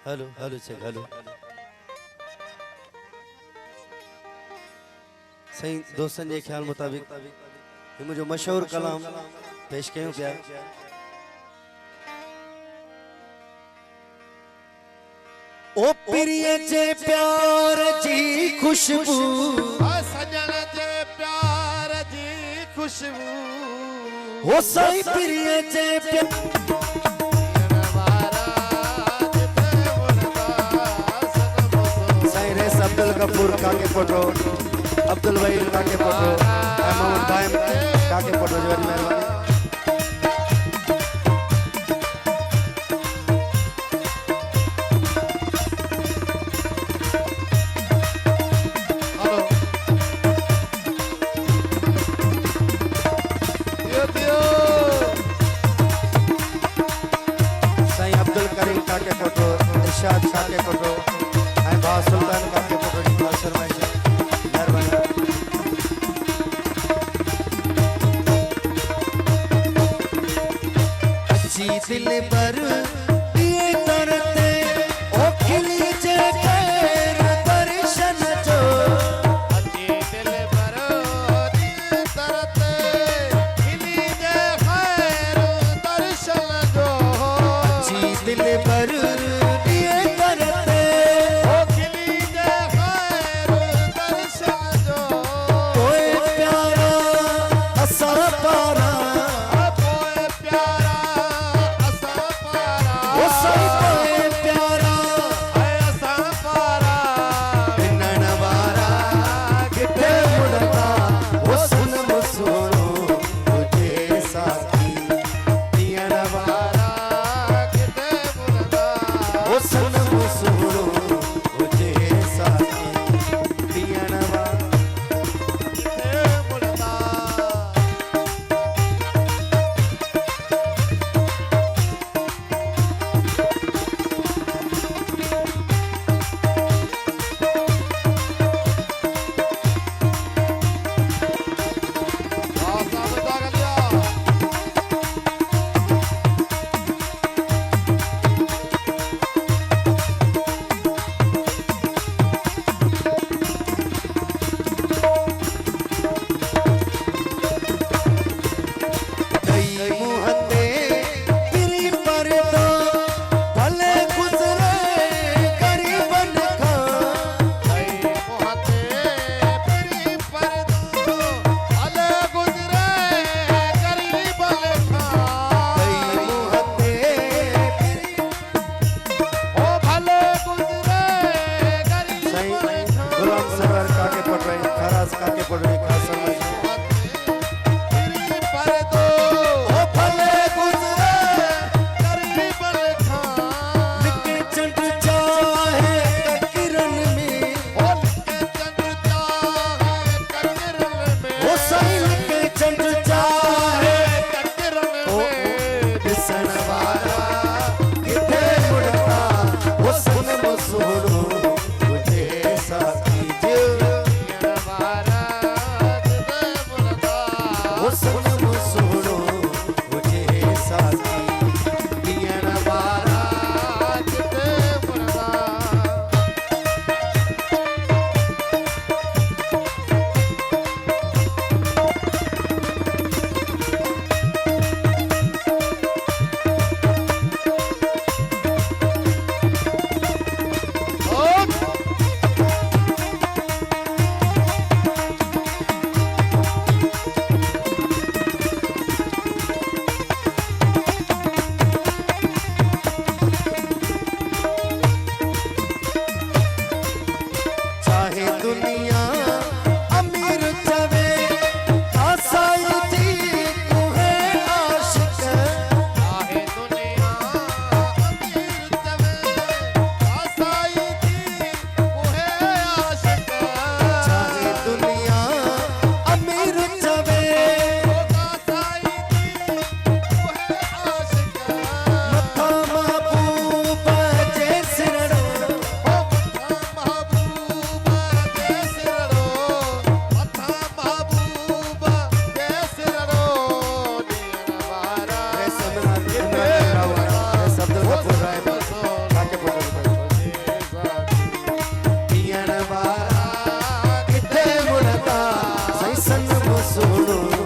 Hello hello check hello सही दोस्तन जे ख्याल मुताबिक ये मुझे मशहूर कलाम पेश कयूं पिया। ओ प्रिय जे प्यार जी खुशबू सजन जे प्यार जी खुशबू हो साईं प्रिय जे प्यार अब्दुल गफूर काके फोटो अब्दुल वहीद काके फोटो मोहम्मद दाइम काके फोटो जो मेहरबानी साईं अब्दुल करीम काके फोटो इरशाद काके फोटो सुल्तान काके फोटो शर्मा जी दिल पर दिए तरते ओ खिली जे खैर दर्शन जो जी दिल पर दिए तरते खिली जे खैर दर्शन जो जी दिल पर दिए तरते सुनो